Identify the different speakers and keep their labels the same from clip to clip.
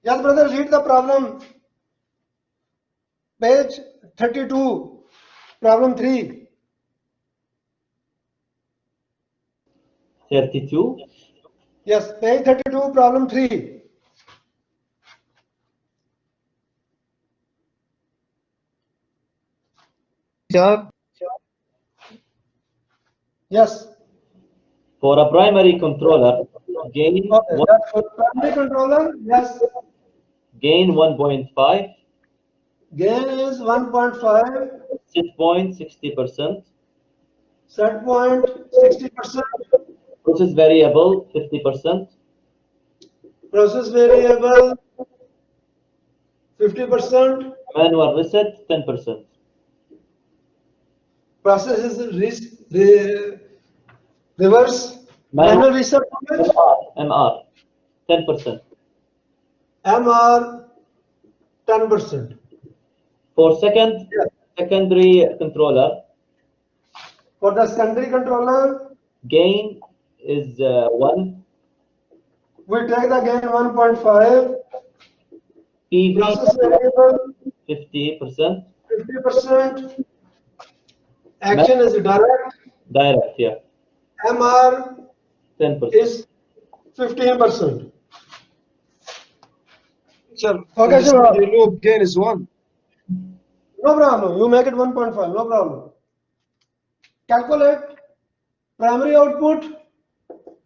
Speaker 1: Yes, brother, read the problem. Page 32, problem 3.
Speaker 2: 32.
Speaker 1: Yes, page 32, problem 3.
Speaker 3: Teacher,
Speaker 1: Yes.
Speaker 2: For a primary controller, gain
Speaker 1: Okay, that's for primary controller. Yes,
Speaker 2: gain 1.5,
Speaker 1: gain is 1.5,
Speaker 2: set point 60%,
Speaker 1: set point 60%,
Speaker 2: process variable 50%,
Speaker 1: process variable 50%,
Speaker 2: manual reset 10%.
Speaker 1: process is reverse, manual reset,
Speaker 2: MR 10%.
Speaker 1: MR 10%.
Speaker 2: For
Speaker 1: Yes.
Speaker 2: secondary controller,
Speaker 1: For the secondary controller,
Speaker 2: gain is 1,
Speaker 1: we take the gain 1.5,
Speaker 2: PV
Speaker 1: process variable
Speaker 2: 50%,
Speaker 1: 50%, action is direct,
Speaker 2: direct, yeah,
Speaker 1: MR
Speaker 2: 10%.
Speaker 1: is 15%.
Speaker 3: teacher,
Speaker 1: Okay,
Speaker 3: in this
Speaker 1: sir.
Speaker 3: middle loop gain is 1.
Speaker 1: No problem. You make it 1.5. No problem. Calculate primary output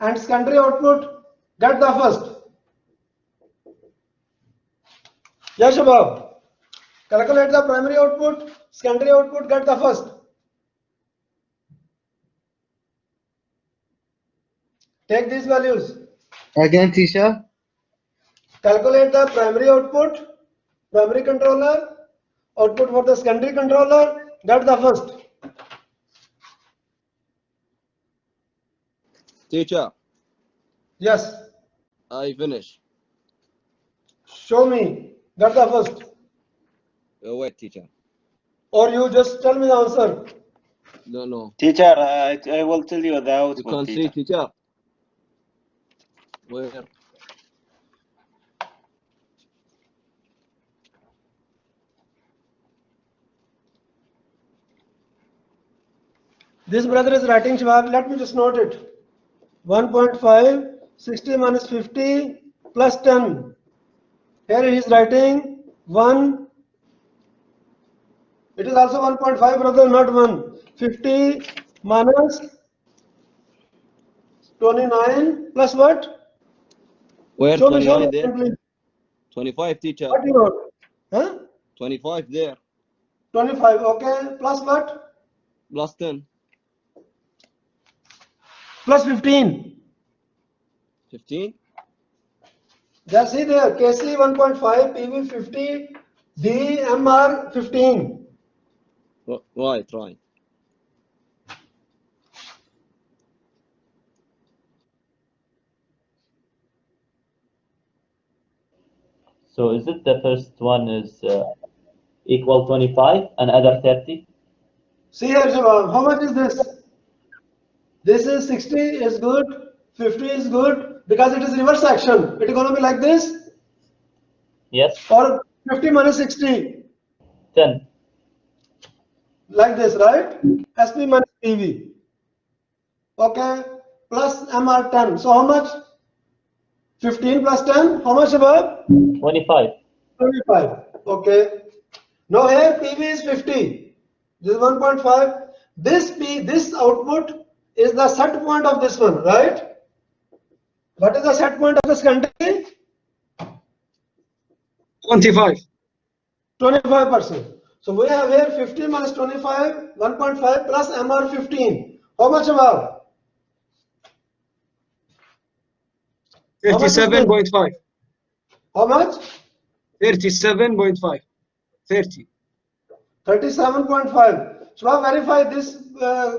Speaker 1: and secondary output. Get the first. Yes, Shabab. Calculate the primary output, secondary output. Get the first. Take these values.
Speaker 3: Again, teacher.
Speaker 1: Calculate the primary output, primary controller, output for the secondary controller. Get the first.
Speaker 4: Teacher,
Speaker 1: Yes.
Speaker 4: I finish.
Speaker 1: Show me. Get the first.
Speaker 4: Wait, teacher.
Speaker 1: Or you just tell me the answer.
Speaker 4: No.
Speaker 5: Teacher, I will tell you the
Speaker 4: You
Speaker 5: output,
Speaker 4: can see, teacher. Where?
Speaker 1: This brother is writing Shabab. Let me just note it. 1.5, 60 minus 50 plus 10. Here he is writing 1. It is also 1.5, brother, not 1. 50 minus 29 plus what?
Speaker 4: Where?
Speaker 1: Show me
Speaker 4: 29 there?
Speaker 1: please.
Speaker 4: 25, teacher.
Speaker 1: What you wrote? Huh?
Speaker 4: 25 there.
Speaker 1: 25, okay. Plus what?
Speaker 4: Plus 10.
Speaker 1: Plus 15.
Speaker 4: 15?
Speaker 1: Just see there. KC 1.5, PV 50, DMR 15.
Speaker 4: Right.
Speaker 2: So is it the first one is equal 25 and other 30?
Speaker 1: See here, Shabab. How much is this? This is 60 is good, 50 is good because it is reverse action. It is going to be like this
Speaker 2: Yes,
Speaker 1: or 50 minus 60
Speaker 2: 10.
Speaker 1: like this, right? SP minus PV. Okay, plus MR 10. So how much? 15 plus 10. How much above?
Speaker 2: 25.
Speaker 1: 25. Okay. Now here PV is 50. This is 1.5. This output is the set point of this one, right? What is the set point of this country?
Speaker 3: 25.
Speaker 1: 25%. So we have here 50 minus 25, 1.5 plus MR 15. How much MR?
Speaker 3: 37.5.
Speaker 1: How much?
Speaker 3: 37.5. 30.
Speaker 1: 37.5. So I verify this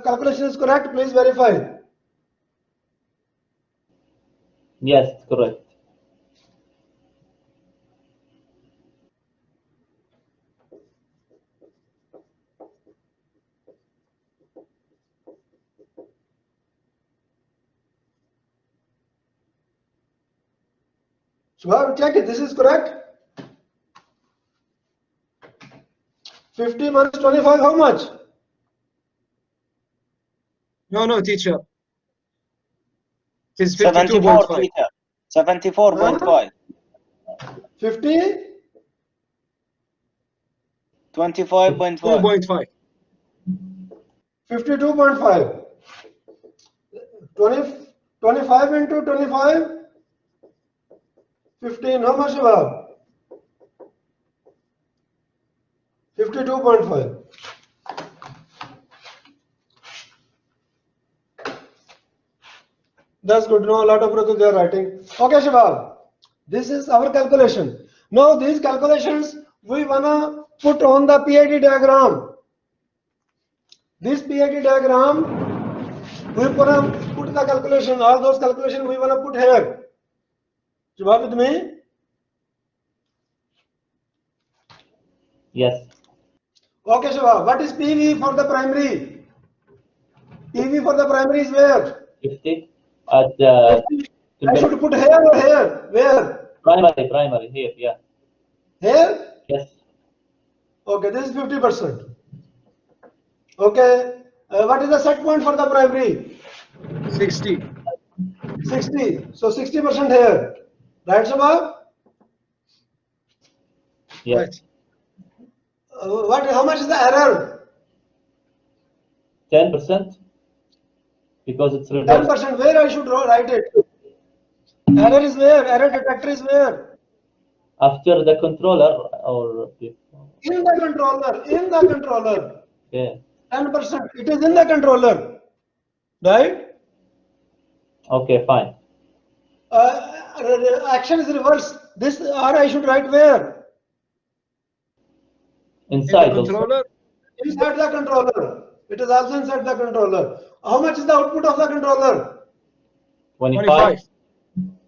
Speaker 1: calculation is correct. Please verify.
Speaker 2: Yes, correct.
Speaker 1: Shabab, check it. This is correct. 50 minus 25, how much?
Speaker 3: No, teacher. It is
Speaker 5: 74,
Speaker 3: 52.5.
Speaker 5: teacher. 74.5.
Speaker 1: 50?
Speaker 5: 25.5.
Speaker 3: 2.5.
Speaker 1: 52.5. 25 into 25? 15. How much, Shabab? 52.5. That's good. No, a lot of brothers they are writing. Okay, Shabab. This is our calculation. Now these calculations we wanna put on the PID diagram. This PID diagram we wanna put the calculation. All those calculations we wanna put here. Shabab with me?
Speaker 2: Yes.
Speaker 1: Okay, Shabab. What is PV for the primary? PV for the primary is where?
Speaker 2: 50 at the
Speaker 1: I should put here or here? Where?
Speaker 2: primary here. Yeah.
Speaker 1: Here?
Speaker 2: Yes.
Speaker 1: Okay, this is 50%. Okay, what is the set point for the primary?
Speaker 3: 60.
Speaker 1: 60. So 60% here. Right, Shabab?
Speaker 2: Yes.
Speaker 3: Right.
Speaker 1: How much is the error?
Speaker 2: 10% because it's reversed.
Speaker 1: 10%. Where I should write it? Error is where? Error detector is where?
Speaker 2: After the controller or before.
Speaker 1: In the controller. In the controller.
Speaker 2: Okay.
Speaker 1: 10%. It is in the controller. Right?
Speaker 3: Okay, fine.
Speaker 1: Action is reverse. This R I should write where?
Speaker 2: Inside
Speaker 3: the
Speaker 2: also.
Speaker 3: controller,
Speaker 1: Inside the controller. It is also inside the controller. How much is the output of the controller?
Speaker 2: 25.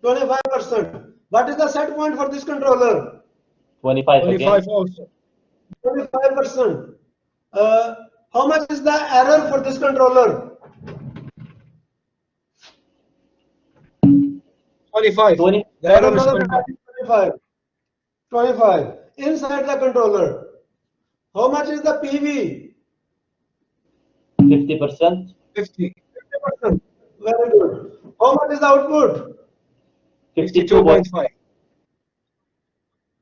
Speaker 1: 25%. What is the set point for this controller?
Speaker 2: 25 again.
Speaker 3: 25 also.
Speaker 1: 25%. How much is the error for this controller?
Speaker 3: 25.
Speaker 2: 20.
Speaker 3: The error is
Speaker 1: 25. 25. Inside the controller. How much is the PV?
Speaker 2: 50%.
Speaker 3: 50.
Speaker 1: 50%. Very good. How much is the output?
Speaker 3: 52.5.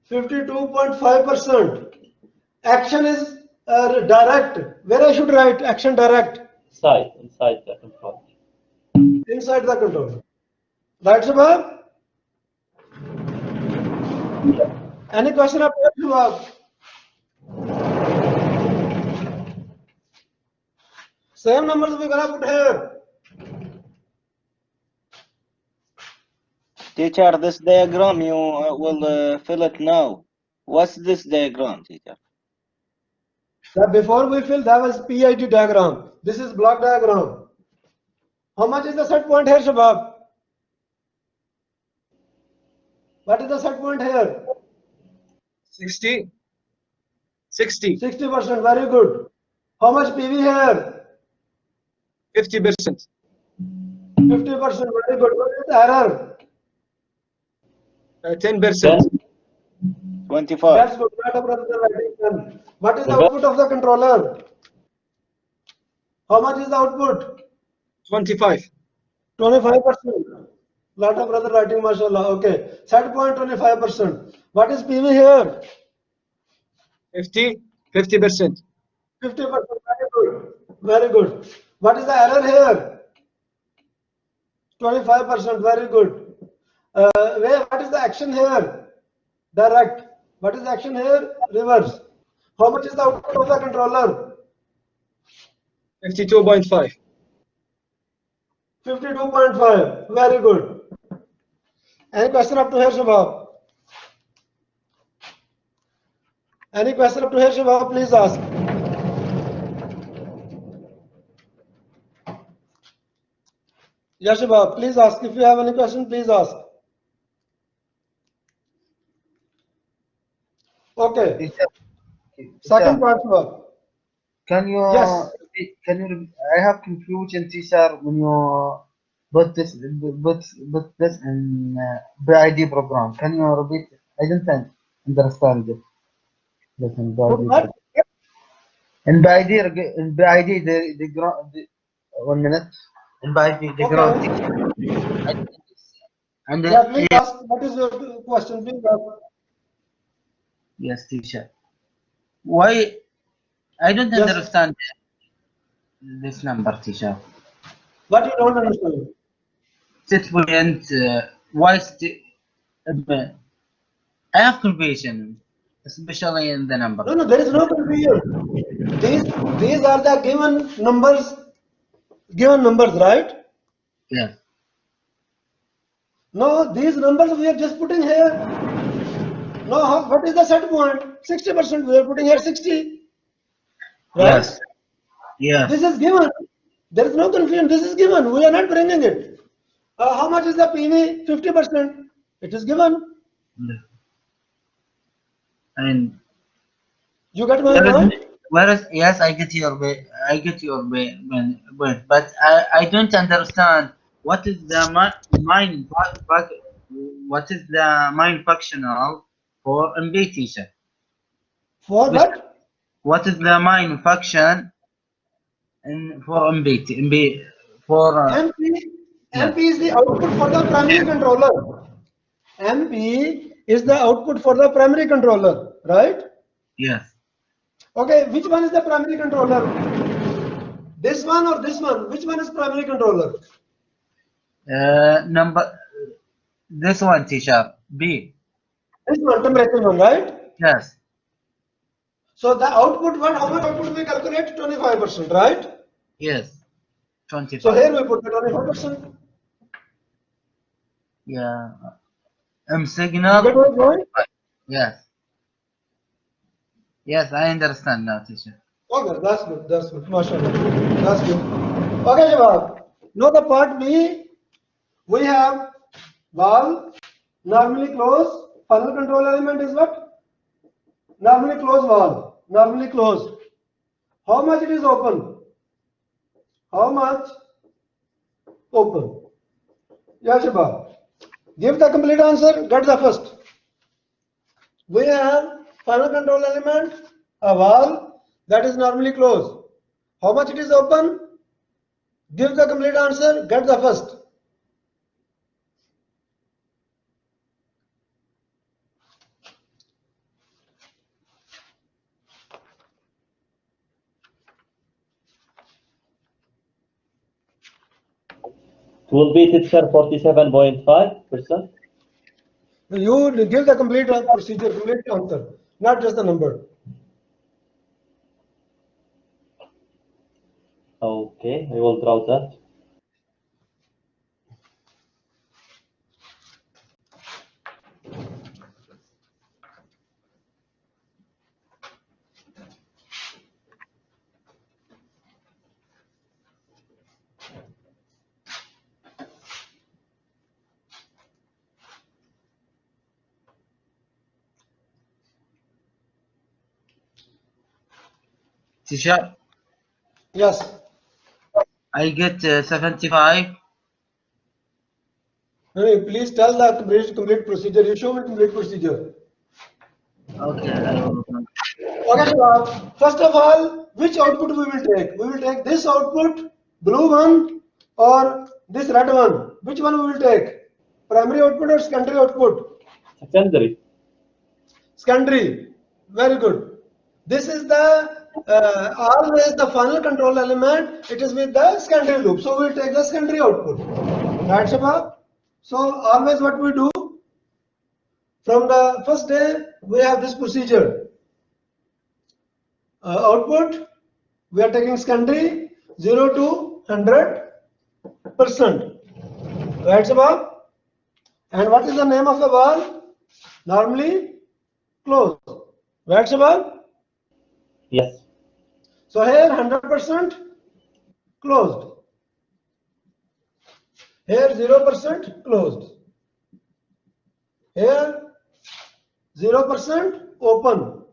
Speaker 1: 52.5%. Action is direct. Where I should write action direct?
Speaker 2: Inside the control.
Speaker 1: Inside the controller. Right, Shabab? Any question up here, Shabab? Same numbers we're gonna put here.
Speaker 5: Teacher, this diagram you will fill it now. What's this diagram, teacher?
Speaker 1: That before we fill, that was PID diagram. This is block diagram. How much is the set point here, Shabab? What is the set point here?
Speaker 3: 60. 60.
Speaker 1: 60%. Very good. How much PV here?
Speaker 3: 50%.
Speaker 1: 50%. Very good. What is the error?
Speaker 3: 10%.
Speaker 5: 25.
Speaker 1: That's good. Not a brother writing done. What is the output of the controller? How much is the output?
Speaker 3: 25.
Speaker 1: 25%. Lot of brother writing, mashallah. Okay. Set point 25%. What is PV here?
Speaker 3: 50. 50%.
Speaker 1: 50%. Very good. Very good. What is the error here? 25%. Very good. What is the action here? Direct. What is the action here? Reverse. How much is the output of the controller?
Speaker 3: 52.5.
Speaker 1: 52.5. Very good. Any question up to here, Shabab? Any question up to here, Shabab? Please ask. Yes, Shabab, please ask. If you have any question, please ask. Okay. Second part, Shabab.
Speaker 6: Can you?
Speaker 1: Yes.
Speaker 6: Can you? I have confusion, teacher. When you put this in BID program. Can you repeat? I didn't understand it. This in
Speaker 1: Put
Speaker 6: BID
Speaker 1: what?
Speaker 6: program. In BID the ground. 1 minute. In BID the ground.
Speaker 1: Okay.
Speaker 6: And
Speaker 1: Yeah, please ask. What is your question? Please ask.
Speaker 6: yes, teacher. Why I don't
Speaker 1: Yes.
Speaker 6: understand this number, teacher.
Speaker 1: What you don't understand?
Speaker 6: Set point. Why? I have confusion, especially in the number.
Speaker 1: No, there is no confusion. These are the given numbers. Given numbers, right?
Speaker 6: Yes.
Speaker 1: No, these numbers we are just putting here. No, what is the set point? 60%. We are putting here 60. Right?
Speaker 6: Yes. Yes.
Speaker 1: This is given. There is no confusion. This is given. We are not bringing it. How much is the PV? 50%. It is given.
Speaker 6: And
Speaker 1: You get my point?
Speaker 6: whereas yes, I get your point, but I don't understand what is the what is the main functional for MB teacher?
Speaker 1: For what?
Speaker 6: What is the main function for MB for
Speaker 1: MP,
Speaker 6: yeah.
Speaker 1: MP is the output for the primary controller. MP is the output for the primary controller, right?
Speaker 6: Yes.
Speaker 1: Okay, which one is the primary controller? This one or this one? Which one is primary controller?
Speaker 6: Number this one teacher B.
Speaker 1: This one, temperature one, right?
Speaker 6: Yes.
Speaker 1: So the output one, how much output we calculate? 25%, right?
Speaker 6: Yes. 25.
Speaker 1: So here we put the 25%.
Speaker 6: Yeah.
Speaker 1: You
Speaker 6: Signal.
Speaker 1: get my point?
Speaker 6: Yes. Yes, I understand now, teacher.
Speaker 1: Okay, that's good. That's good. MashaAllah. That's good. Okay, Jawab. Now the part B, we have valve, normally closed. Funnel control element is what? Normally closed valve. Normally closed. How much it is open? How much open? Yeah, Shabab. Give the complete answer. Get the first. We have funnel control element, a valve that is normally closed. How much it is open? Give the complete answer. Get the first.
Speaker 2: It will be teacher 47.5%.
Speaker 1: You give the complete procedure, complete answer, not just the number.
Speaker 2: Okay, I will draw that.
Speaker 6: Teacher,
Speaker 1: Yes.
Speaker 6: I get 75.
Speaker 1: No, please tell the complete procedure. You show me complete procedure.
Speaker 6: Okay, I will.
Speaker 1: Okay, Shabab. First of all, which output we will take? We will take this output, blue one, or this red one. Which one we will take? Primary output or secondary output?
Speaker 2: Secondary.
Speaker 1: Secondary. Very good. This is the always the final control element. It is with the secondary loop. So we will take the secondary output. Right, Shabab? So always what we do from the first day, we have this procedure. Output, we are taking secondary 0 to 100%. Right, Shabab? And what is the name of the valve? Normally closed. Right, Shabab?
Speaker 2: Yes.
Speaker 1: So here 100% closed. Here 0% closed. Here 0% open.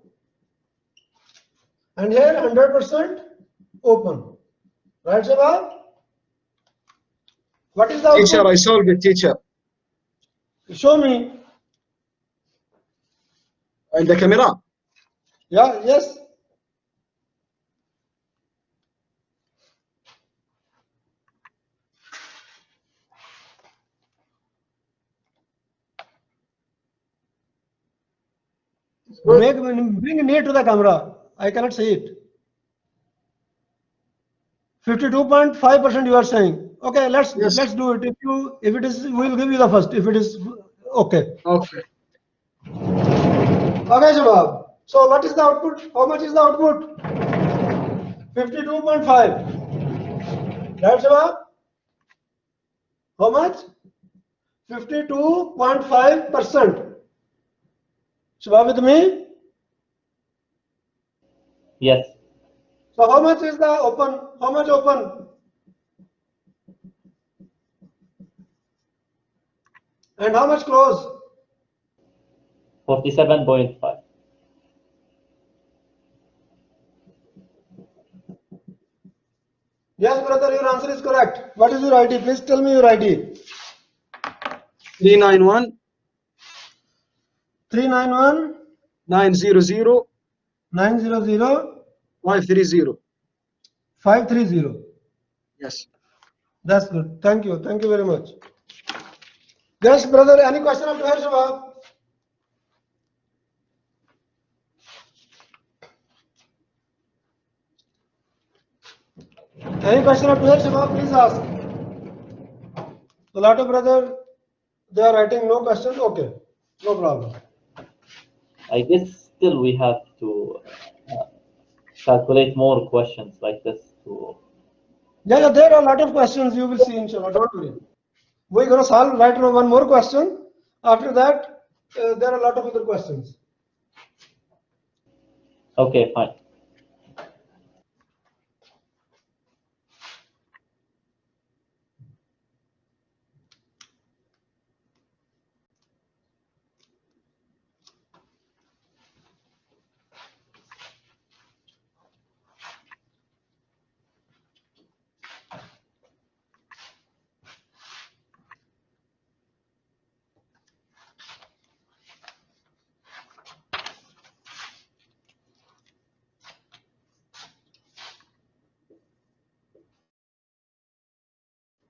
Speaker 1: And here 100% open. Right, Shabab? What is the
Speaker 3: Teacher, I
Speaker 1: output?
Speaker 3: solved it, teacher.
Speaker 1: Show me.
Speaker 3: And the camera.
Speaker 1: Yeah, yes. Bring near to the camera. I cannot see it. 52.5% you are saying. Okay, let's
Speaker 3: Yes.
Speaker 1: do it. If it is, we'll give you the first. If it is okay.
Speaker 3: Okay.
Speaker 1: Okay, Shabab. So what is the output? How much is the output? 52.5. Right, Shabab? How much? 52.5%. Shabab with me?
Speaker 2: Yes.
Speaker 1: So how much is the open? How much open? And how much close?
Speaker 2: 47.5.
Speaker 1: Yes, brother, your answer is correct. What is your ID? Please tell me your ID.
Speaker 3: 391
Speaker 1: 391
Speaker 3: 900
Speaker 1: 900
Speaker 3: 530.
Speaker 1: 530.
Speaker 3: Yes.
Speaker 1: That's good. Thank you. Thank you very much. Yes, brother, any question up to here, Shabab? Any question up to here, Shabab? Please ask. A lot of brother, they are writing no question. Okay, no problem.
Speaker 2: I guess still we have to calculate more questions like this to.
Speaker 1: Yeah, there are a lot of questions you will see, inshallah. Don't worry. We're going to solve right now one more question. After that, there are a lot of other questions.
Speaker 2: Okay, fine.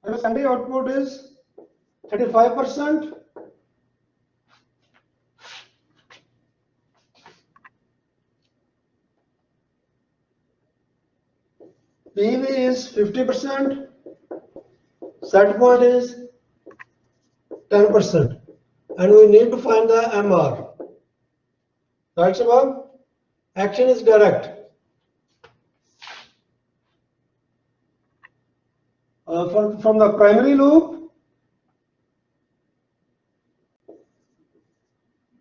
Speaker 1: And the secondary output is 35%. PV is 50%. Set point is 10%. And we need to find the MR. Right, Shabab? Action is direct. From the primary loop,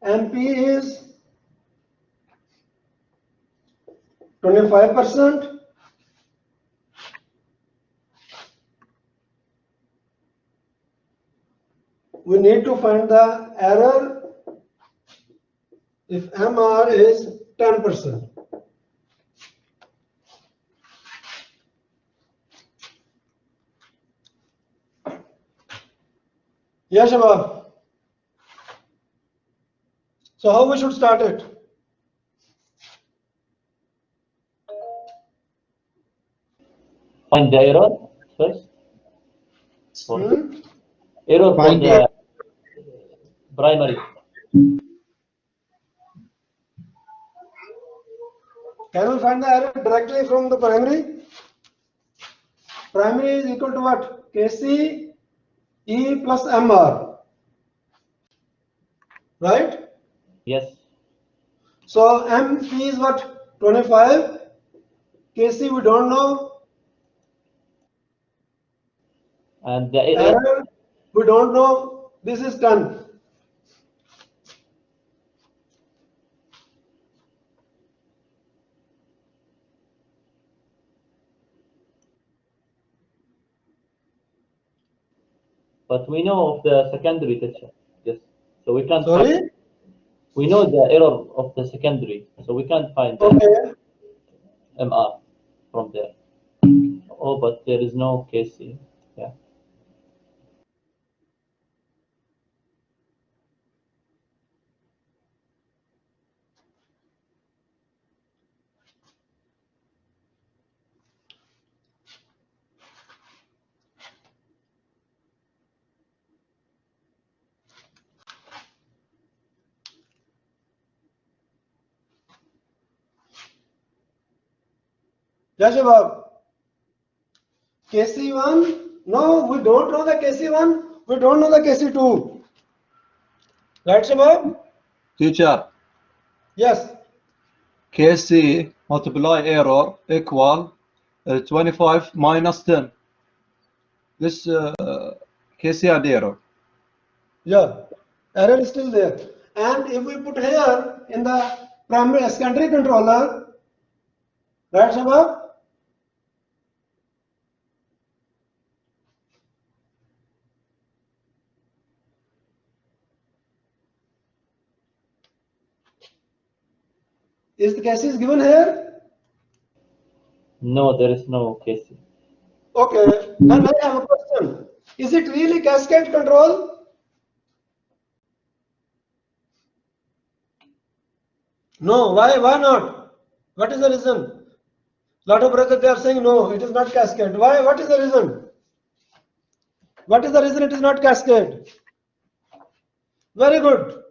Speaker 1: MP is 25%. We need to find the error if MR is 10%. Yes, Shabab. So how we should start it?
Speaker 2: Find the error first. Error for
Speaker 6: Find
Speaker 2: the primary.
Speaker 1: Can we find the error directly from the primary? Primary is equal to what? Kc E plus MR. Right?
Speaker 2: Yes.
Speaker 1: So MP is what? 25. Kc we don't know.
Speaker 2: And the error.
Speaker 1: Error we don't know. This is 10.
Speaker 2: But we know of the secondary teacher. Yes. So we can't
Speaker 1: Sorry?
Speaker 2: find. We know the error of the secondary, so we can't find the
Speaker 1: Okay.
Speaker 2: MR from there. Oh, but there is no KC. Yeah.
Speaker 1: Yeah, Shabab. KC1, no, we don't know the KC1, we don't know the KC2. Right, Shabab?
Speaker 7: Teacher,
Speaker 1: Yes.
Speaker 7: KC multiply error equal 25 minus 10. This KC had error.
Speaker 1: Yeah, error is still there. And if we put here in the primary secondary controller, right, Shabab? Is the KC is given here?
Speaker 2: No, there is no KC.
Speaker 1: Okay, then I have a question. Is it really cascade control? No, why not? What is the reason? Lot of brothers they are saying no, it is not cascade. Why? What is the reason? What is the reason it is not cascade? Very good,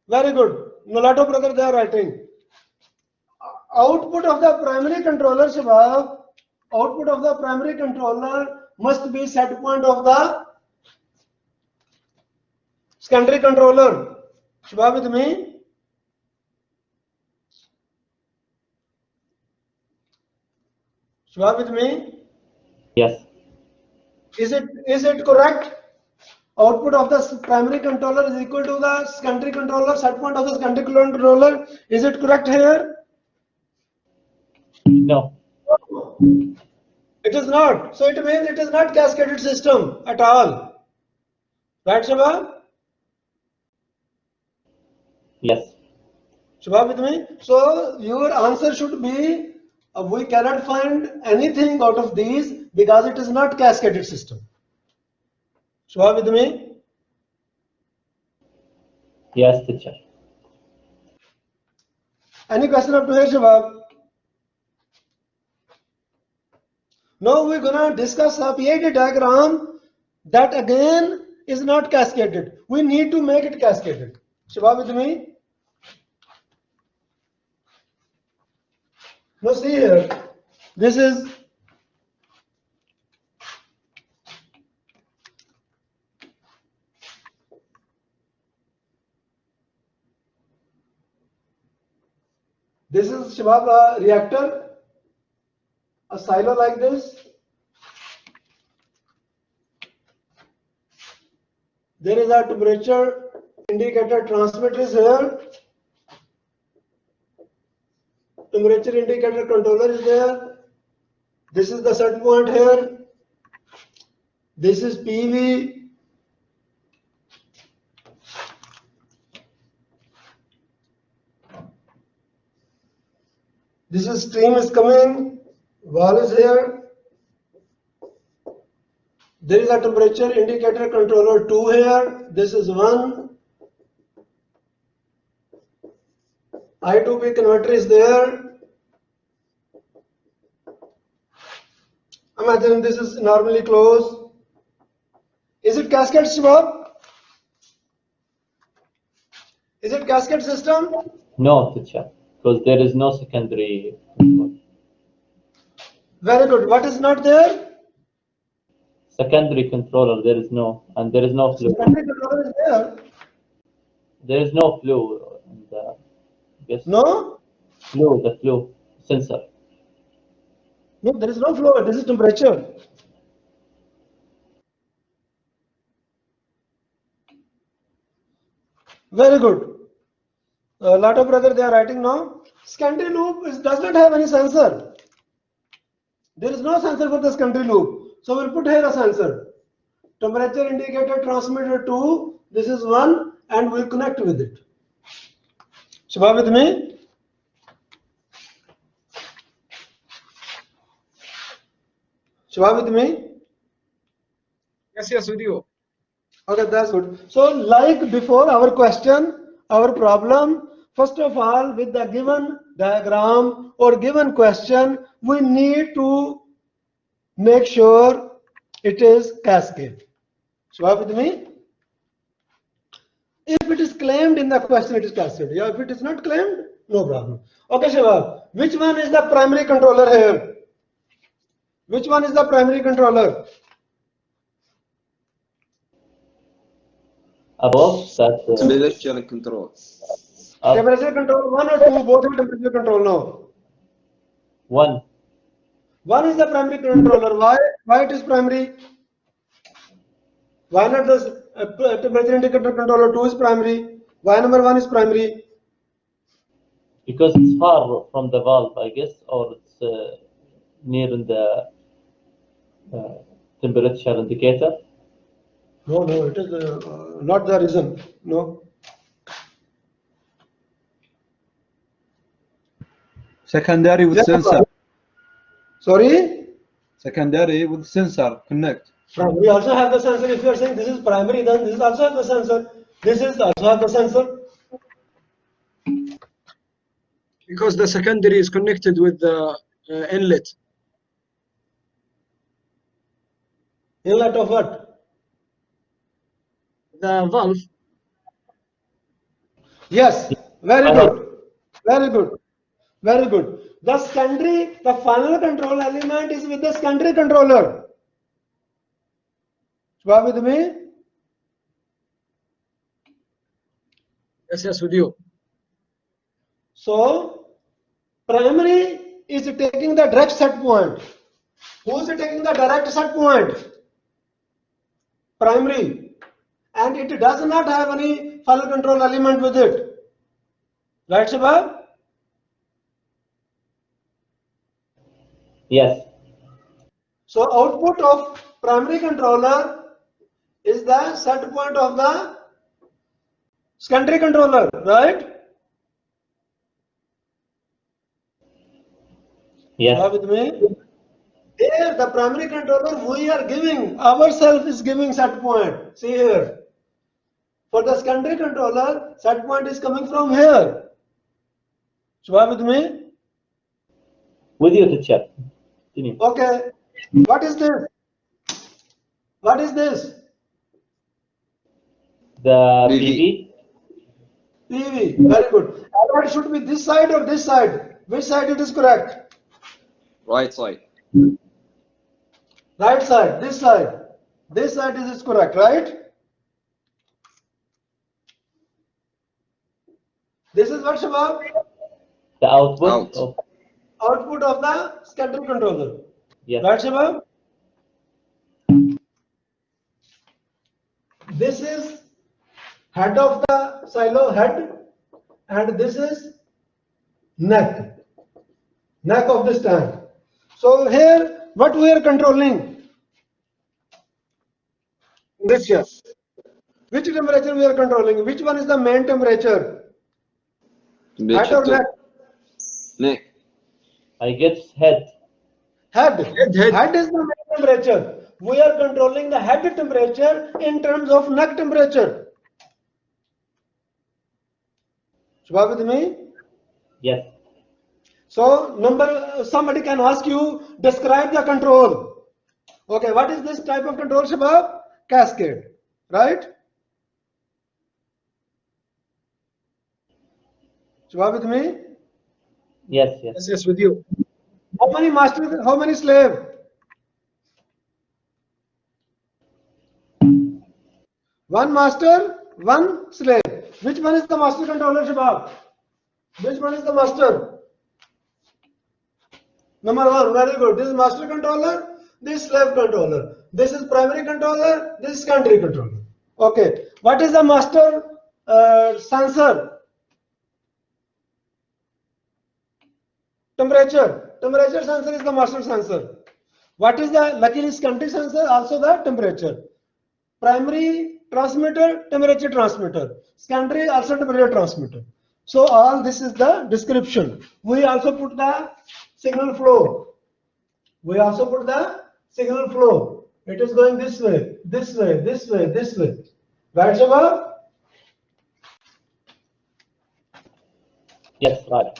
Speaker 1: very good. A lot of brothers they are writing. Output of the primary controller, Shabab, output of the primary controller must be set point of the secondary controller. Shabab with me? Shabab with me?
Speaker 2: Yes.
Speaker 1: Is it correct? Output of the primary controller is equal to the secondary controller, set point of the secondary controller. Is it correct here?
Speaker 2: No.
Speaker 1: It is not. So it means it is not cascaded system at all. Right, Shabab?
Speaker 2: Yes.
Speaker 1: Shabab with me? So your answer should be we cannot find anything out of these because it is not cascaded system. Shabab with me?
Speaker 2: Yes, teacher.
Speaker 1: Any question up to here, Shabab? Now we're gonna discuss a PID diagram that again is not cascaded. We need to make it cascaded. Shabab with me? Now see here, this is Shabab a reactor, a silo like this. There is a temperature indicator transmitter is here. Temperature indicator controller is there. This is the set point here. This is PV. This is stream is coming. Valve is here. There is a temperature indicator controller 2 here. This is 1. I2P converter is there. Imagine this is normally closed. Is it cascade, Shabab? Is it cascade system?
Speaker 2: No, teacher, because there is no secondary control.
Speaker 1: Very good. What is not there?
Speaker 2: Secondary controller, there is no, and there is no flow.
Speaker 1: Secondary controller is there.
Speaker 2: There is no flow in the, yes,
Speaker 1: No?
Speaker 2: flow, the flow sensor.
Speaker 1: No, there is no flow. This is temperature. Very good. A lot of brothers they are writing now. Secondary loop does not have any sensor. There is no sensor for the secondary loop. So we'll put here a sensor. Temperature indicator transmitter 2. This is 1 and we'll connect with it. Shabab with me? Shabab with me?
Speaker 3: Yes, with you.
Speaker 1: Okay, that's good. So like before our question, our problem, first of all with the given diagram or given question, we need to make sure it is cascade. Shabab with me? If it is claimed in the question, it is cascade. Yeah, if it is not claimed, no problem. Okay, Shabab, which one is the primary controller here? Which one is the primary controller?
Speaker 2: Above that.
Speaker 4: Temperature control.
Speaker 2: Up
Speaker 1: Temperature control 1 or 2? Both are temperature control now.
Speaker 2: 1.
Speaker 1: 1 is the primary controller. Why it is primary? Why not the temperature indicator controller 2 is primary? Why number 1 is primary?
Speaker 2: Because it's far from the valve, I guess, or it's near the temperature indicator.
Speaker 1: No, it is not the reason. No.
Speaker 7: Secondary with
Speaker 1: Yes,
Speaker 7: sensor.
Speaker 1: Sorry?
Speaker 7: Secondary with sensor connect.
Speaker 1: We also have the sensor. If you are saying this is primary, then this is also have the sensor. This is also have the sensor.
Speaker 3: Because the secondary is connected with the inlet.
Speaker 1: Inlet of what?
Speaker 3: The valve.
Speaker 1: Yes. Very good. Very good. Very good. The secondary, the final control element is with the secondary controller. You are with me?
Speaker 3: Yes, with you.
Speaker 1: So, primary is taking the direct set point. Who is taking the direct set point? Primary. And it does not have any final control element with it. Right, Shabab?
Speaker 2: Yes.
Speaker 1: So, output of primary controller is the set point of the secondary controller, right?
Speaker 2: Yes.
Speaker 1: Are with me? Here, the primary controller we are giving, ourselves is giving set point. See here. For the secondary controller, set point is coming from here. So, are with me?
Speaker 2: With you to check. Continue.
Speaker 1: Okay. What is this? What is this?
Speaker 2: The
Speaker 4: PV.
Speaker 2: PV.
Speaker 1: PV. Very good. Alert should be this side or this side? Which side it is correct?
Speaker 4: Right side.
Speaker 1: Right side. This side. This side is correct, right? This is what, Shabab?
Speaker 2: The output
Speaker 4: Out.
Speaker 2: of
Speaker 1: Output of the secondary controller.
Speaker 2: yes.
Speaker 1: Right, Shabab? This is head of the silo head, and this is neck of this tank. So here, what we are controlling? This here. Which temperature we are controlling? Which one is the main temperature? Head
Speaker 4: Temperature
Speaker 1: or
Speaker 4: 2.
Speaker 1: neck?
Speaker 4: Neck.
Speaker 2: I guess head.
Speaker 1: Head.
Speaker 3: Head.
Speaker 1: Head is the main temperature. We are controlling the head temperature in terms of neck temperature. Shabab with me?
Speaker 2: Yes.
Speaker 1: So somebody can ask you, describe the control. Okay, what is this type of control, Shabab? Cascade, right? Shabab with me?
Speaker 2: Yes. Yes.
Speaker 3: Yes, with you.
Speaker 1: How many master, how many slave? One master, one slave. Which one is the master controller, Shabab? Which one is the master? Number 1, very good. This is master controller, this is slave controller. This is primary controller, this is secondary controller. Okay. What is the master sensor? Temperature. Temperature sensor is the master sensor. What is the luckily secondary sensor? Also the temperature. Primary transmitter, temperature transmitter. Secondary also temperature transmitter. So all this is the description. We also put the signal flow. We also put the signal flow. It is going this way, this way, this way, this way. Right, Shabab?
Speaker 2: Yes. Right.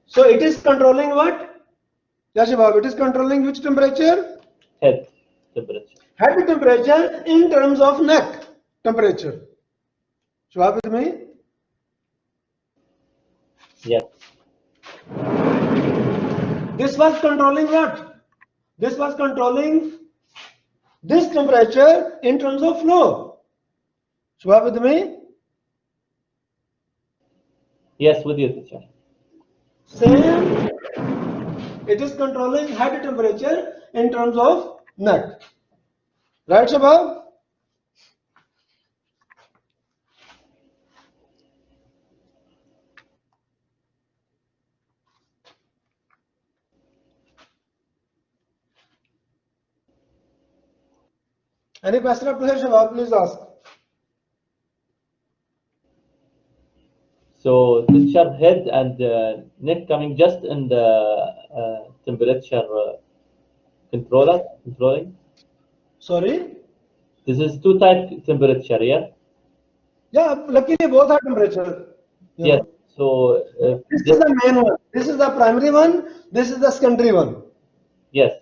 Speaker 1: So it is controlling what? Yes, Shabab, it is controlling which temperature?
Speaker 2: Head temperature.
Speaker 1: Head temperature in terms of neck temperature. Shabab with me?
Speaker 2: Yes.
Speaker 1: This was controlling what? This was controlling this temperature in terms of flow. Shubha, with me?
Speaker 2: Yes, with you, teacher.
Speaker 1: Same, it is controlling head temperature in terms of neck. Right, Shabab? Any question up to here, Shabab? Please ask.
Speaker 2: So teacher, head and neck coming just in the temperature controlling.
Speaker 1: Sorry?
Speaker 2: This is two type temperature, yeah?
Speaker 1: Yeah, luckily both are temperature. You
Speaker 2: Yes.
Speaker 1: know.
Speaker 2: So
Speaker 1: This is the main one. This is the primary one. This is the secondary one.
Speaker 2: yes.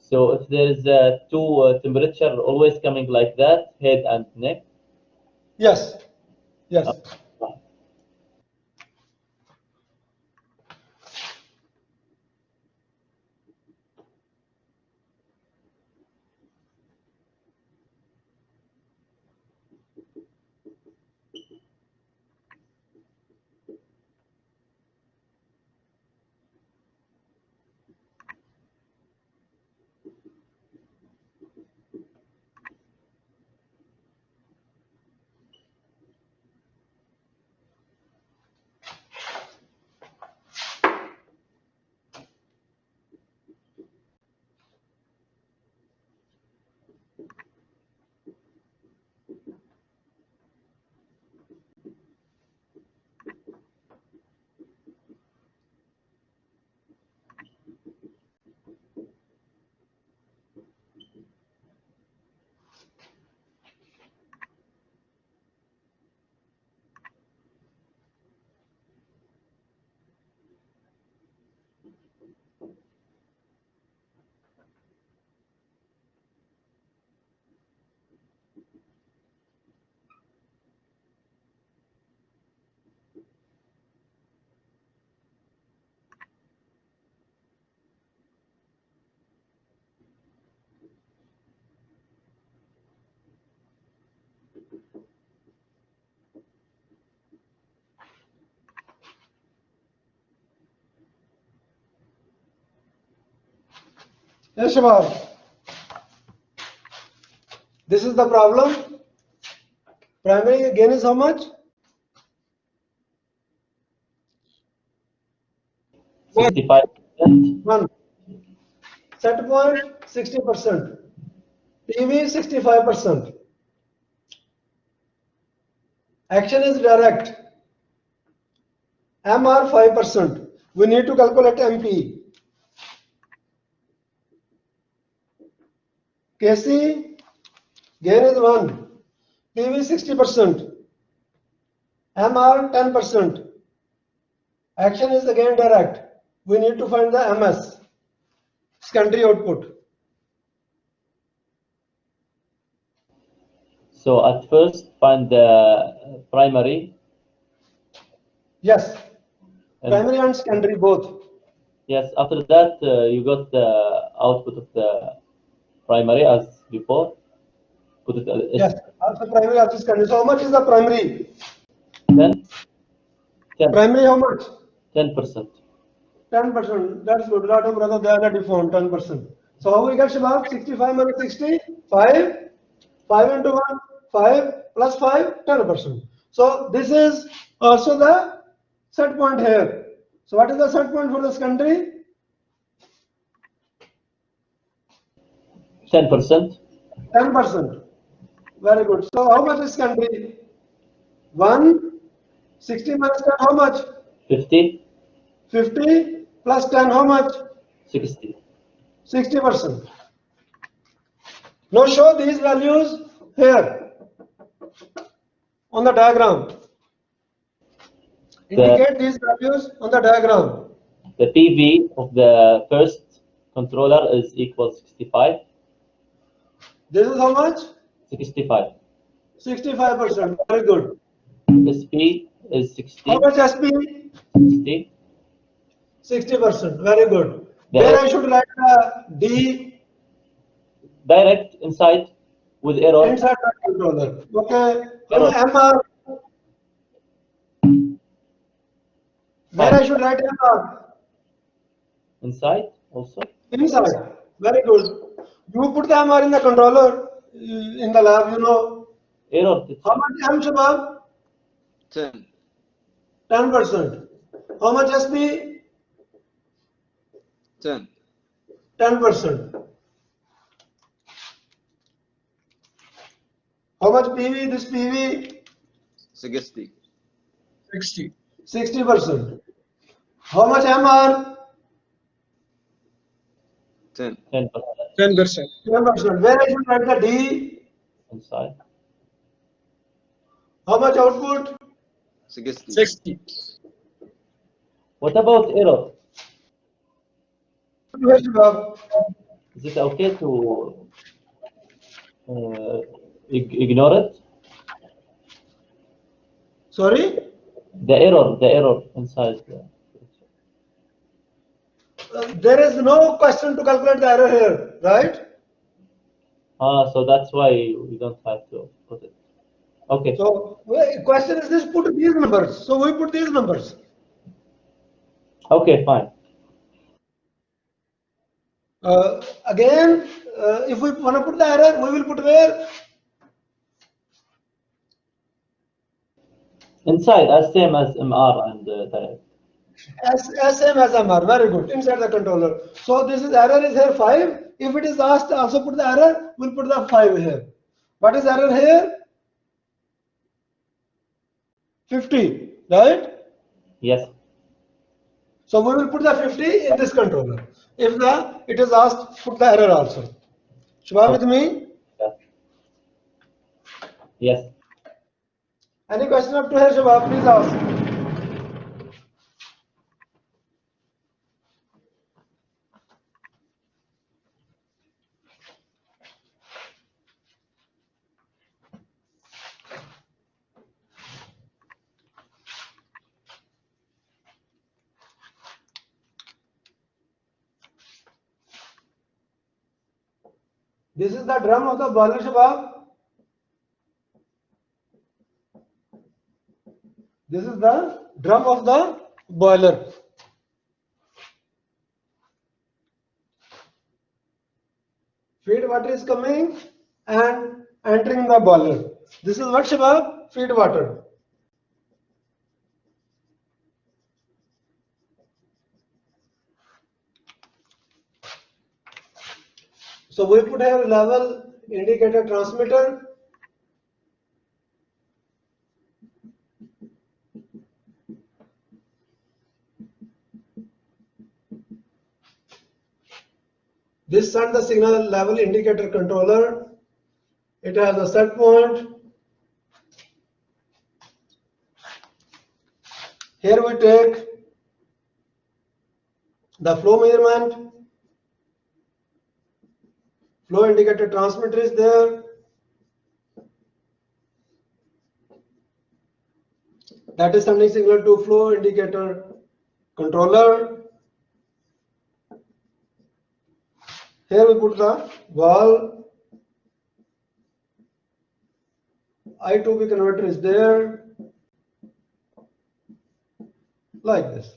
Speaker 2: So if there is two temperature always coming like that, head and neck.
Speaker 1: Yes. Yes. Yes, Shabab. This is the problem. Primary gain is how much?
Speaker 3: What?
Speaker 2: 65%.
Speaker 1: 1. Set point 60%. PV 65%. Action is direct. MR 5%. We need to calculate MP. KC gain is 1. PV 60%. MR 10%. Action is again direct. We need to find the MS, secondary output.
Speaker 2: So at first find the primary.
Speaker 1: Yes,
Speaker 2: And
Speaker 1: primary and secondary both.
Speaker 2: yes, after that you got the output of the primary as before. Put it as
Speaker 1: Yes, also primary, also secondary. So how much is the primary?
Speaker 2: 10, 10,
Speaker 1: Primary how much?
Speaker 2: 10%.
Speaker 1: 10%. That's good. Lot of brother, they are default 10%. So how we get Shabab? 65 minus 60? 5. 5 into 1, 5 plus 5, 10%. So this is also the set point here. So what is the set point for the secondary?
Speaker 2: 10%.
Speaker 1: 10%. Very good. So how much is secondary? 1, 60 minus 10, how much?
Speaker 2: 50,
Speaker 1: 50 plus 10, how much?
Speaker 2: 60.
Speaker 1: 60%. Now show these values here on the diagram. Indicate these values on the diagram.
Speaker 2: The PV of the first controller is equal 65.
Speaker 1: This is how much?
Speaker 2: 65.
Speaker 1: 65%. Very good.
Speaker 2: SP is 60.
Speaker 1: How much SP?
Speaker 2: 60.
Speaker 1: 60%. Very good.
Speaker 2: The-
Speaker 1: There I should write D
Speaker 2: direct inside with error.
Speaker 1: Inside the controller. Okay.
Speaker 2: Error.
Speaker 1: MR. Where I should write MR?
Speaker 2: Inside also.
Speaker 1: Inside. Very good. You put the MR in the controller in the lab, you know.
Speaker 2: Error.
Speaker 1: How much M, Shabab?
Speaker 4: 10.
Speaker 1: 10%. How much SP?
Speaker 4: 10.
Speaker 1: 10%. How much PV? This PV?
Speaker 4: 60.
Speaker 3: 60.
Speaker 1: 60%. How much MR?
Speaker 4: 10.
Speaker 2: 10%
Speaker 3: 10%.
Speaker 1: 10%. Where I should write the D?
Speaker 2: inside.
Speaker 1: How much output?
Speaker 4: 60.
Speaker 3: 60.
Speaker 2: What about error?
Speaker 1: Yes, Shabab.
Speaker 2: Is it okay to ignore it?
Speaker 1: Sorry?
Speaker 2: The error inside.
Speaker 1: There is no question to calculate the error here, right?
Speaker 2: So that's why we don't have to put it. Okay.
Speaker 1: So, question is this, put these numbers. So we put these numbers.
Speaker 2: Okay, fine.
Speaker 1: Again, if we want to put the error, we will put where?
Speaker 2: Inside, as same as MR and direct.
Speaker 1: Same as MR. Very good. Inside the controller. So this is error is here 5. If it is asked also put the error, we'll put the 5 here. What is error here? 50, right?
Speaker 2: Yes.
Speaker 1: So we will put the 50 in this controller. If it is asked, put the error also. Shabab with me?
Speaker 2: Yes. Yes.
Speaker 1: Any question up to here, Shabab? Please ask. This is the drum of the boiler, Shabab. This is the drum of the boiler. Feed water is coming and entering the boiler. This is what, Shabab? Feed water. So we put here level indicator transmitter. This send the signal level indicator controller. It has a set point. Here we take the flow measurement. Flow indicator transmitter is there. That is sending signal to flow indicator controller. Here we put the valve. I2B converter is there. Like this.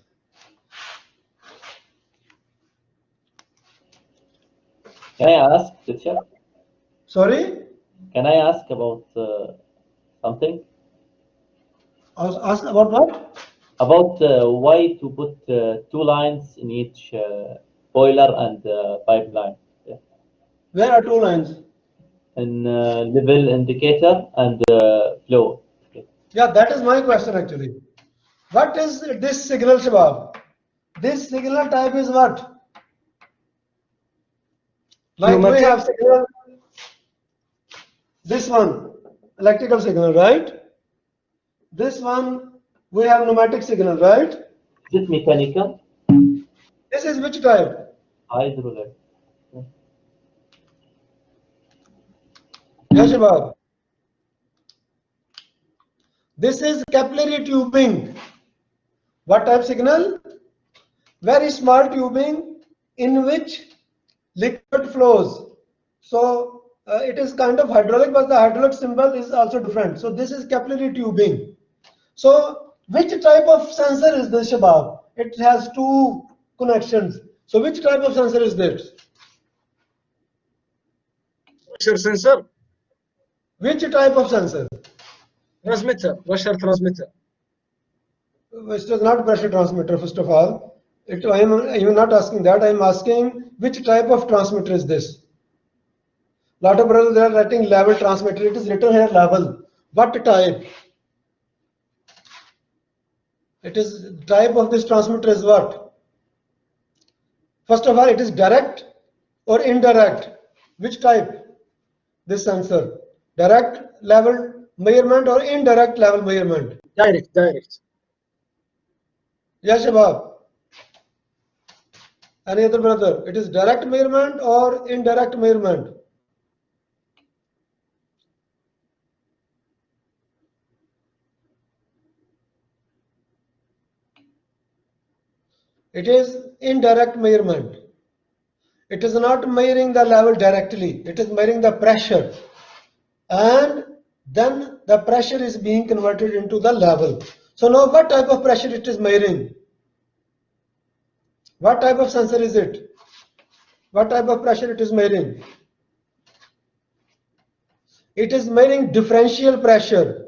Speaker 2: Can I ask, teacher?
Speaker 1: Sorry?
Speaker 2: Can I ask about something?
Speaker 1: Ask about what?
Speaker 2: About why to put 2 lines in each boiler and pipeline? Yeah.
Speaker 1: Where are 2 lines?
Speaker 2: In level indicator and flow. Okay.
Speaker 1: Yeah, that is my question actually. What is this signal, Shabab? This signal type is what? Like we
Speaker 3: Pneumatic.
Speaker 1: have signal, this one, electrical signal, right? This one, we have pneumatic signal, right?
Speaker 2: Is it mechanical?
Speaker 1: This is which type?
Speaker 2: Hydraulic.
Speaker 1: Yes, Shabab. This is capillary tubing. What type signal? Very small tubing in which liquid flows. So it is kind of hydraulic, but the hydraulic symbol is also different. So this is capillary tubing. So which type of sensor is this, Shabab? It has two connections. So which type of sensor is this?
Speaker 3: pressure sensor,
Speaker 1: Which type of sensor?
Speaker 3: transmitter, pressure transmitter.
Speaker 1: Which is not pressure transmitter, first of all. I am not asking that. I am asking which type of transmitter is this? Lot of brothers, they are writing level transmitter. It is written here level. What type? It is type of this transmitter is what? First of all, it is direct or indirect. Which type? This sensor. Direct level measurement or indirect level measurement?
Speaker 3: Direct.
Speaker 1: Yes, Shabab. Any other brother? It is direct measurement or indirect measurement? It is indirect measurement. It is not measuring the level directly. It is measuring the pressure. And then the pressure is being converted into the level. So now what type of pressure it is measuring? What type of sensor is it? What type of pressure it is measuring? It is measuring differential pressure.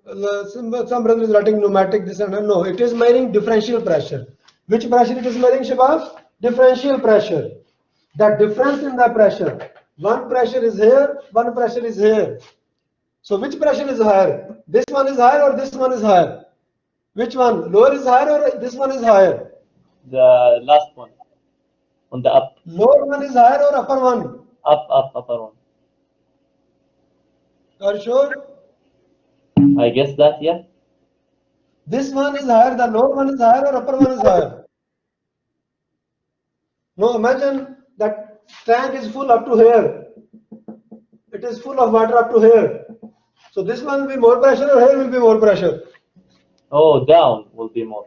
Speaker 1: Some brother is writing pneumatic this and that. No, it is measuring differential pressure. Which pressure it is measuring, Shabab? Differential pressure. The difference in the pressure. One pressure is here, one pressure is here. So which pressure is higher? This one is higher or this one is higher? Which one? Lower is higher or this one is higher?
Speaker 2: The last one. On the up.
Speaker 1: Lower one is higher or upper one?
Speaker 2: Upper one.
Speaker 1: Are you sure?
Speaker 2: I guess that, yeah.
Speaker 1: This one is higher, the lower one is higher or upper one is higher? No, imagine that tank is full up to here. It is full of water up to here. So this one will be more pressure or here will be more pressure?
Speaker 2: Oh, down will be more.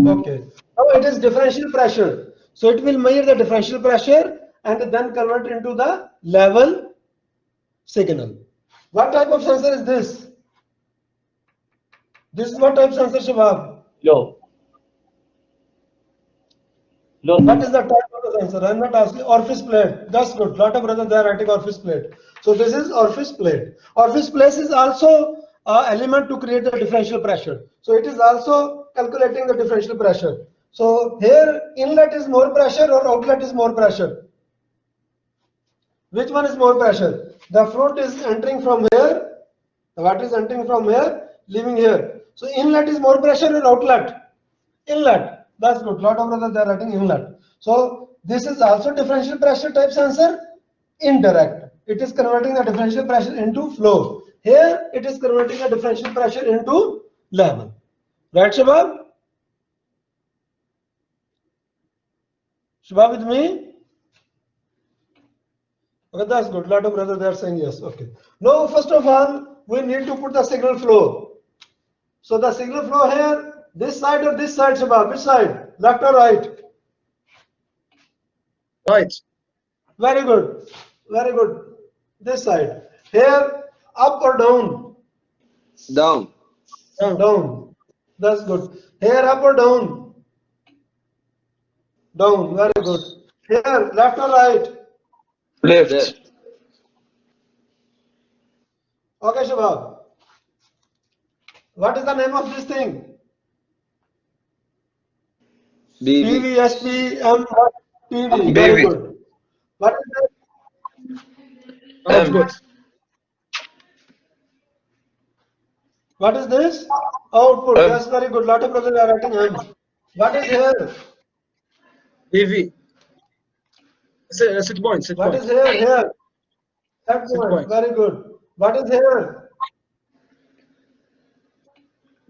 Speaker 1: Okay. Now it is differential pressure. So it will measure the differential pressure and then convert into the level signal. What type of sensor is this? This is what type of sensor, Shabab?
Speaker 2: Low.
Speaker 1: What is the type of the sensor? I'm not asking. Orifice plate. That's good. Lot of brothers they are writing orifice plate. So this is orifice plate. Orifice plate is also an element to create the differential pressure. So it is also calculating the differential pressure. So here inlet is more pressure or outlet is more pressure? Which one is more pressure? The fluid is entering from here. The water is entering from here, leaving here. So inlet is more pressure or outlet? Inlet. That's good. Lot of brothers they are writing inlet. So this is also differential pressure type sensor. Indirect. It is converting the differential pressure into flow. Here it is converting the differential pressure into level. Right, Shabab? Shabab with me? Okay, that's good. Lot of brothers they are saying yes. Okay. Now, first of all, we need to put the signal flow. So the signal flow here, this side or this side, Shabab? Which side? Left or right?
Speaker 3: Right.
Speaker 1: Very good. Very good. This side. Here, up or down?
Speaker 4: Down.
Speaker 1: Down. That's good. Here, up or down? Down. Very good. Here, left or right?
Speaker 4: Left.
Speaker 1: Okay, Shabab. What is the name of this thing?
Speaker 4: BV.
Speaker 1: PVSPM PV. Very good. What is that?
Speaker 3: Output.
Speaker 1: What is this? Output. That's very good. Lot of brothers are writing M. What is here?
Speaker 3: PV. Set point.
Speaker 1: What is here? Here. Set
Speaker 3: Set
Speaker 1: point.
Speaker 3: point.
Speaker 1: Very good. What is here?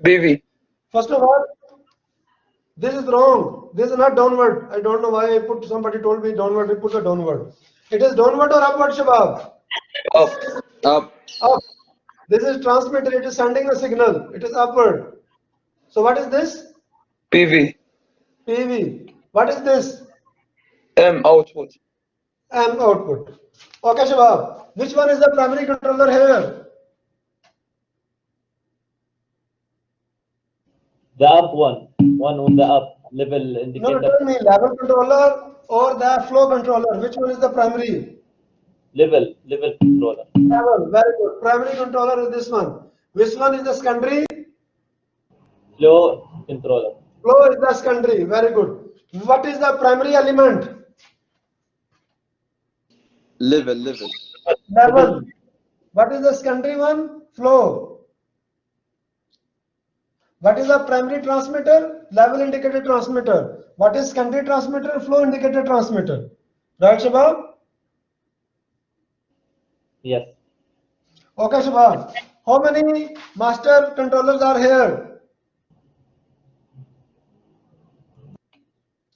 Speaker 8: BV.
Speaker 1: First of all, this is wrong. This is not downward. I don't know why I put. Somebody told me downward. We put the downward. It is downward or upward, Shabab?
Speaker 8: Up.
Speaker 4: Up.
Speaker 1: Up. This is transmitter. It is sending a signal. It is upward. So what is this?
Speaker 8: PV.
Speaker 1: PV. What is this?
Speaker 8: M output.
Speaker 1: M output. Okay, Shabab. Which one is the primary controller here?
Speaker 2: The up one on the up level
Speaker 1: No,
Speaker 2: indicator.
Speaker 1: tell me, level controller or the flow controller. Which one is the primary?
Speaker 2: Level controller.
Speaker 1: Level. Very good. Primary controller is this one. Which one is the secondary?
Speaker 2: Flow controller.
Speaker 1: Flow is the secondary. Very good. What is the primary element?
Speaker 4: level.
Speaker 1: Level. What is the secondary one? Flow. What is the primary transmitter? Level indicator transmitter. What is secondary transmitter? Flow indicator transmitter. Right, Shabab?
Speaker 2: Yes.
Speaker 1: Okay, Shabab. How many master controllers are here?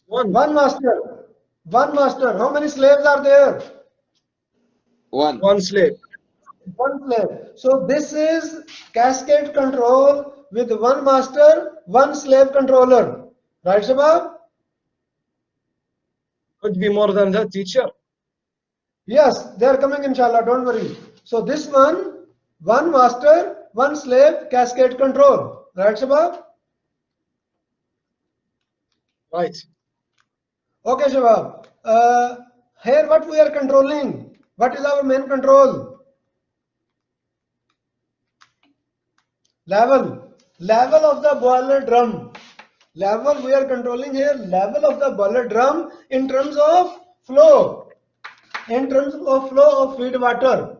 Speaker 3: One.
Speaker 1: One master. One master. How many slaves are there?
Speaker 4: One.
Speaker 3: One slave.
Speaker 1: One slave. So this is cascade control with one master, one slave controller. Right, Shabab?
Speaker 3: Could be more than that, teacher.
Speaker 1: Yes, they are coming, inshallah. Don't worry. So this one master, one slave, cascade control. Right, Shabab?
Speaker 3: Right.
Speaker 1: Okay, Shabab. Here what we are controlling? What is our main control? Level of the boiler drum. Level we are controlling here, level of the boiler drum in terms of flow. In terms of flow of feed water.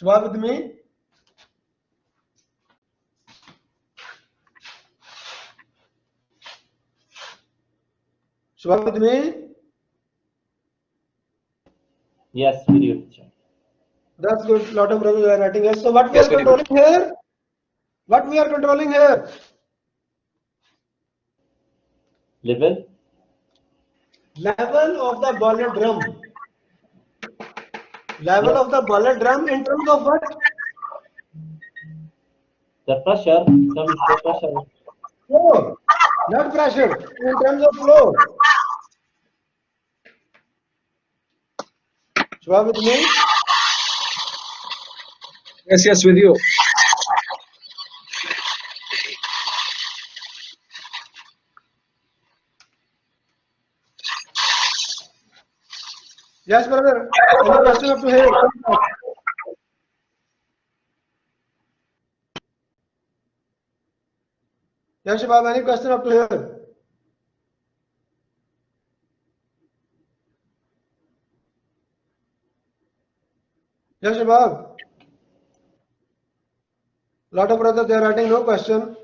Speaker 1: Shabab with me? Shabab with me?
Speaker 2: Yes, with you, teacher.
Speaker 1: That's good. Lot of brothers are writing here. So what we
Speaker 8: Yes,
Speaker 1: are
Speaker 8: very
Speaker 1: controlling here? What we are controlling here?
Speaker 2: Level.
Speaker 1: Level of the boiler drum. Level of the boiler drum in terms of what?
Speaker 2: The pressure. Tell me the pressure.
Speaker 1: Flow. Not pressure. In terms of flow. Shabab with me?
Speaker 3: Yes, with you.
Speaker 1: Yes, brother. Any question up to here? Yes, Shabab, any question up to here? Yes, Shabab. Lot of brothers, they are writing no question.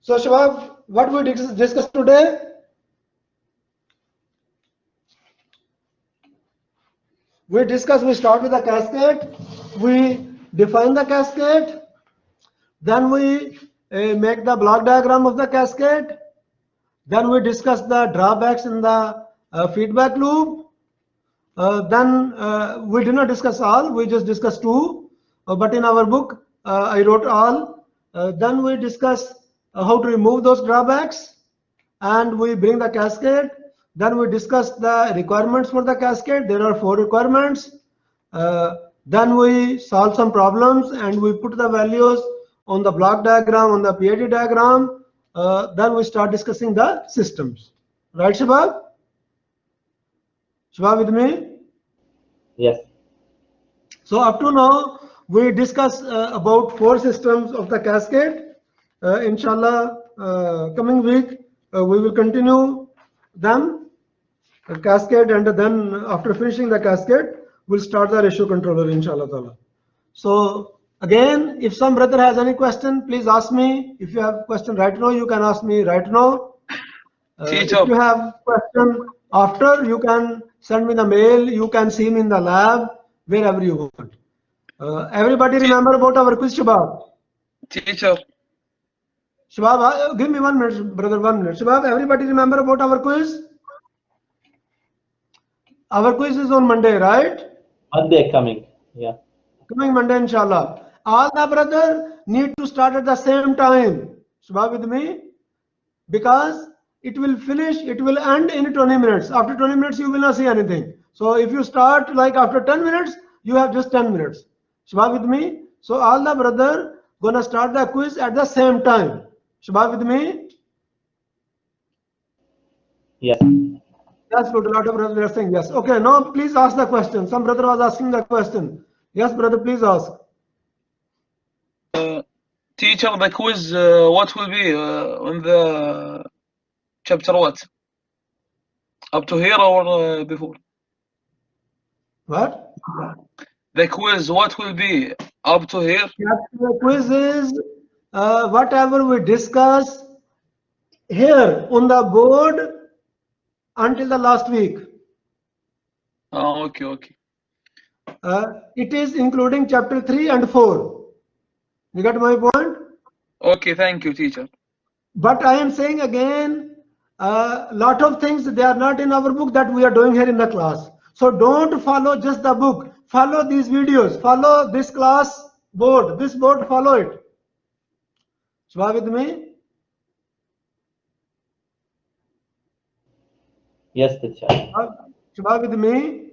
Speaker 1: So, Shabab, what we discussed today? We start with the cascade, we define the cascade, then we make the block diagram of the cascade, then we discuss the drawbacks in the feedback loop, then we did not discuss all, we just discussed two, but in our book I wrote all. Then we discuss how to remove those drawbacks, and we bring the cascade. Then we discuss the requirements for the cascade. There are 4 requirements. Then we solve some problems and we put the values on the block diagram, on the PID diagram. Then we start discussing the systems. Right, Shabab? Shabab with me?
Speaker 2: Yes.
Speaker 1: So up to now, we discuss about 4 systems of the cascade. Inshallah, coming week, we will continue them, cascade, and then after finishing the cascade, we'll start the ratio controller, inshallah ta'ala. So again, if some brother has any question, please ask me. If you have question right now, you can ask me right now. If
Speaker 8: Teacher.
Speaker 1: you have question after, you can send me the mail, you can see me in the lab, wherever you want. Everybody remember about our quiz, Shabab?
Speaker 8: Teacher.
Speaker 1: Shabab, give me 1 minute, brother, 1 minute. Shabab, everybody remember about our quiz? Our quiz is on Monday, right?
Speaker 2: Monday coming. Yeah.
Speaker 1: Coming Monday, inshallah. All the brother need to start at the same time. Shabab with me? Because it will finish, it will end in 20 minutes. After 20 minutes, you will not see anything. So if you start like after 10 minutes, you have just 10 minutes. Shubha with me? So all the brother gonna start the quiz at the same time. Shubha with me?
Speaker 2: Yes.
Speaker 1: That's good. A lot of brothers are saying yes. Okay, now please ask the question. Some brother was asking the question. Yes, brother, please ask.
Speaker 8: Teacher, the quiz, what will be on the chapter what? Up to here or before?
Speaker 1: What?
Speaker 8: The quiz, what will be up to here?
Speaker 1: The quiz is whatever we discuss here on the board until the last week.
Speaker 8: Oh, okay, okay.
Speaker 1: It is including chapter 3 and 4. You got my point?
Speaker 8: Okay, thank you, teacher.
Speaker 1: But I am saying again, a lot of things they are not in our book that we are doing here in the class. So don't follow just the book. Follow these videos. Follow this class board. This board, follow it. Shubha with me?
Speaker 2: Yes, teacher.
Speaker 1: Shubha with me?